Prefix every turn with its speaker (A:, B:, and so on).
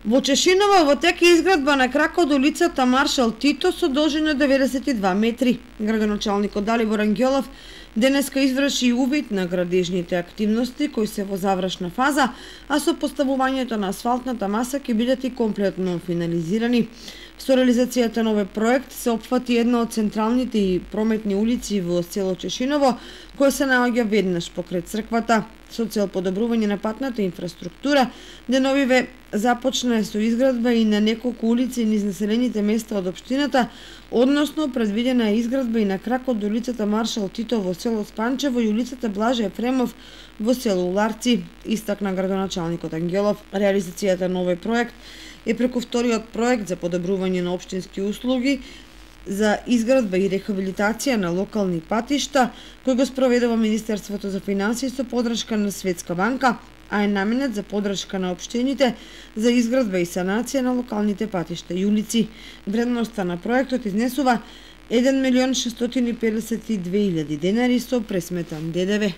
A: Во Чешиново во тек е изградба на крака од улицата Маршал Тито со должина 92 метри. Градоначалникот Далибор Ангелов денеска изврши увид на градежните активности кои се во завршна фаза, а со поставувањето на асфалтната маса ќе бидат и комплетно финализирани. Со реализацијата на овој проект се опфати една од централните и прометни улици во село Чешиново, која се наоѓа веднаш покрај црквата. Со цел подобрување на патната инфраструктура, деновиве започна со изградба и на неколку улици низ населените места од општината, односно предвидена е изградба и на крак од улицата Маршал Тито во село Спанчево и улицата Блаже Ефремов во село Уларци, истакна градоначалникот Ангелов. Реализацијата на овој проект е преку вториот проект за подобрување на општински услуги за изградба и рехабилитација на локални патишта, кој го спроведува Министерството за финансии со подршка на Светска банка, а е наменет за подршка на општините за изградба и санација на локалните патишта и улици. Вредноста на проектот изнесува 1.652.000 денари со пресметан ДДВ.